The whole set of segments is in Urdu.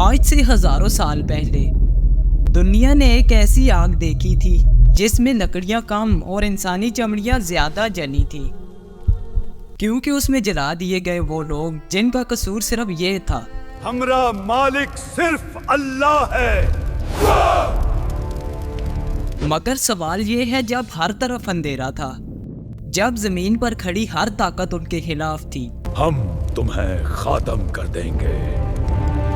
آج سے ہزاروں سال پہلے دنیا نے ایک ایسی آگ دیکھی تھی جس میں لکڑیاں کم اور انسانی چمڑیاں زیادہ جلی تھی، کیونکہ اس میں جلا دیے گئے وہ لوگ جن کا قصور صرف یہ تھا، ہمارا مالک صرف اللہ ہے۔ مگر سوال یہ ہے، جب ہر طرف اندھیرا تھا، جب زمین پر کھڑی ہر طاقت ان کے خلاف تھی، ہم تمہیں ختم کر دیں گے،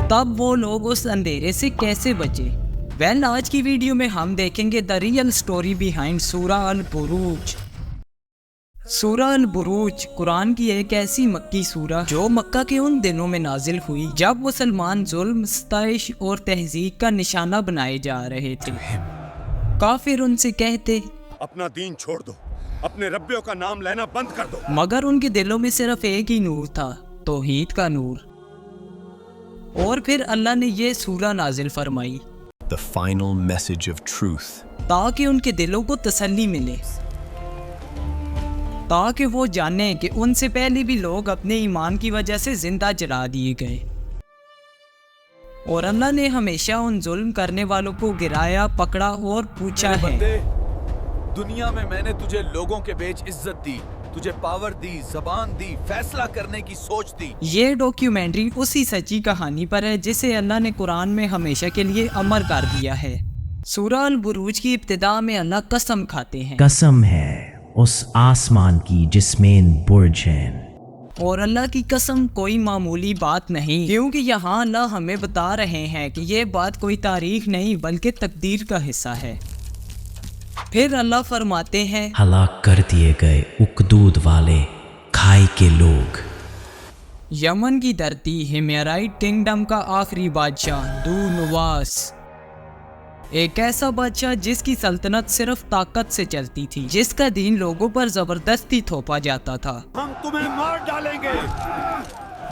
تب وہ لوگ اس اندھیرے سے کیسے بچے؟ آج کی ویڈیو میں ہم دیکھیں گے دی ریئل سٹوری بیہائنڈ سورہ البروج۔ سورہ البروج قرآن کی ایک ایسی مکی سورہ جو مکہ کے ان دنوں میں نازل ہوئی جب مسلمان ظلم، ستائش اور تہذیب کا نشانہ بنائے جا رہے تھے۔ کافر ان سے کہتے، اپنا دین چھوڑ دو، اپنے ربیوں کا نام لینا بند کر دو، مگر ان کے دلوں میں صرف ایک ہی نور تھا، توحید کا نور۔ اور پھر اللہ نے یہ سورہ نازل فرمائی، The final message of truth. تاکہ ان کے دلوں کو تسلی ملے، تاکہ وہ جانیں کہ ان سے پہلے بھی لوگ اپنے ایمان کی وجہ سے زندہ جلا دیے گئے، اور اللہ نے ہمیشہ ان ظلم کرنے والوں کو گرایا، پکڑا اور پوچھا ہے۔ بندے، دنیا میں نے تجھے لوگوں کے بیچ عزت دی، تجھے پاور دی، زبان دی، فیصلہ کرنے کی سوچ دی۔ یہ ڈاکیومنٹری اسی سچی کہانی پر ہے جسے اللہ نے قرآن میں ہمیشہ کے لیے امر کر دیا ہے۔ سورہ البروج کی ابتدا میں اللہ قسم کھاتے ہیں، قسم ہے اس آسمان کی جس میں برج ہیں، اور اللہ کی قسم کوئی معمولی بات نہیں، کیونکہ یہاں اللہ ہمیں بتا رہے ہیں کہ یہ بات کوئی تاریخ نہیں بلکہ تقدیر کا حصہ ہے۔ پھر اللہ فرماتے ہیں، ہلاک کر دیے گئے اکدود والے کھائی کے لوگ۔ یمن کی دھرتی ہمیرائٹ کنگڈم کا آخری بادشاہ دو نواس، ایک ایسا بادشاہ جس کی سلطنت صرف طاقت سے چلتی تھی، جس کا دین لوگوں پر زبردستی تھوپا جاتا تھا، ہم تمہیں مار ڈالیں گے،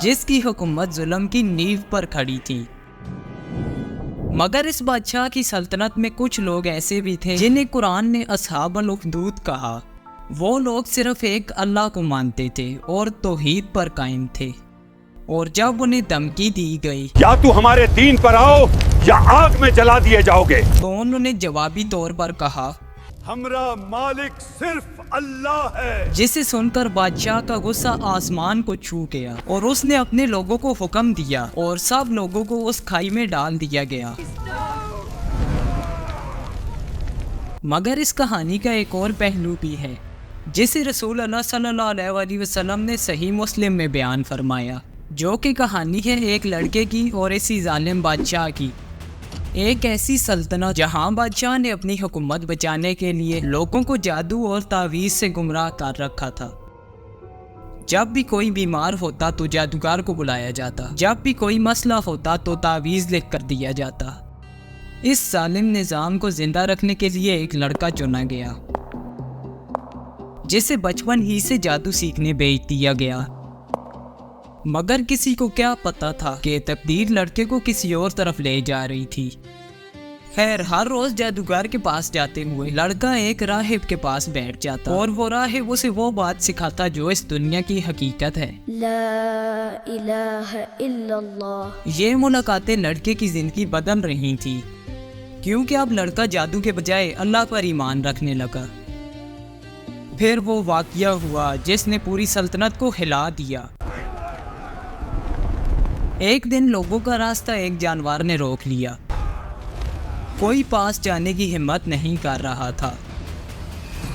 جس کی حکومت ظلم کی نیو پر کھڑی تھی۔ مگر اس بادشاہ کی سلطنت میں کچھ لوگ ایسے بھی تھے جنہیں قرآن نے اصحاب الاخدود کہا۔ وہ لوگ صرف ایک اللہ کو مانتے تھے اور توحید پر قائم تھے، اور جب انہیں دھمکی دی گئی یا تو ہمارے دین پر آؤ یا آگ میں جلا دیے جاؤ گے، تو انہوں نے جوابی طور پر کہا، ہمارا مالک صرف اللہ ہے۔ جسے سن کر بادشاہ کا غصہ آسمان کو چھو گیا، اور اس نے اپنے لوگوں کو حکم دیا اور سب لوگوں کو اس کھائی میں ڈال دیا گیا۔ مگر اس کہانی کا ایک اور پہلو بھی ہے جسے رسول اللہ صلی اللہ علیہ وآلہ وسلم نے صحیح مسلم میں بیان فرمایا، جو کہ کہانی ہے ایک لڑکے کی اور اسی ظالم بادشاہ کی۔ ایک ایسی سلطنت جہاں بادشاہ نے اپنی حکومت بچانے کے لیے لوگوں کو جادو اور تعویذ سے گمراہ کر رکھا تھا۔ جب بھی کوئی بیمار ہوتا تو جادوگر کو بلایا جاتا، جب بھی کوئی مسئلہ ہوتا تو تعویذ لکھ کر دیا جاتا۔ اس ظالم نظام کو زندہ رکھنے کے لیے ایک لڑکا چنا گیا جسے بچپن ہی سے جادو سیکھنے بھیج دیا گیا، مگر کسی کو کیا پتا تھا کہ تقدیر لڑکے کو کسی اور طرف لے جا رہی تھی۔ خیر، ہر روز جادوگر کے پاس جاتے ہوئے لڑکا ایک راہب کے پاس بیٹھ جاتا اور وہ راہب اسے وہ بات سکھاتا جو اس دنیا کی حقیقت ہے۔ لا الہ الا اللہ۔ یہ ملاقاتیں لڑکے کی زندگی بدل رہی تھی، کیونکہ اب لڑکا جادو کے بجائے اللہ پر ایمان رکھنے لگا۔ پھر وہ واقعہ ہوا جس نے پوری سلطنت کو ہلا دیا۔ ایک دن لوگوں کا راستہ ایک جانور نے روک لیا، کوئی پاس جانے کی ہمت نہیں کر رہا تھا۔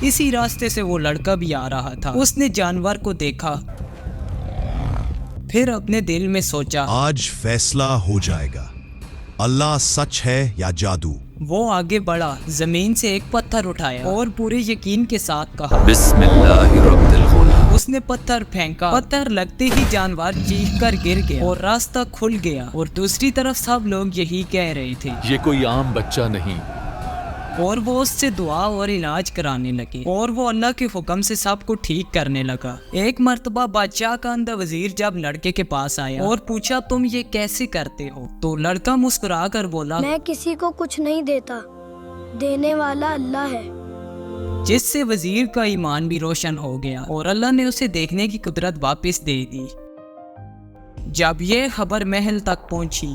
اسی راستے سے وہ لڑکا بھی آ رہا تھا۔ اس نے جانور کو دیکھا، پھر اپنے دل میں سوچا، آج فیصلہ ہو جائے گا، اللہ سچ ہے یا جادو۔ وہ آگے بڑھا، زمین سے ایک پتھر اٹھایا اور پورے یقین کے ساتھ کہا، بسم اللہ رب الغلام۔ اس نے پتھر پھینکا، پتھر لگتے ہی جانور چیخ کر گر گیا اور راستہ کھل گیا، اور دوسری طرف سب لوگ یہی کہہ رہے تھے، یہ کوئی عام بچہ نہیں۔ اور وہ اس سے دعا اور علاج کرانے لگے، اور وہ اللہ کے حکم سے سب کو ٹھیک کرنے لگا۔ ایک مرتبہ بادشاہ کا اندھا وزیر جب لڑکے کے پاس آیا اور پوچھا، تم یہ کیسے کرتے ہو؟ تو لڑکا مسکرا کر بولا، میں کسی کو کچھ نہیں دیتا، دینے والا اللہ ہے۔ جس سے وزیر کا ایمان بھی روشن ہو گیا اور اللہ نے اسے دیکھنے کی قدرت واپس دے دی۔ جب یہ خبر محل تک پہنچی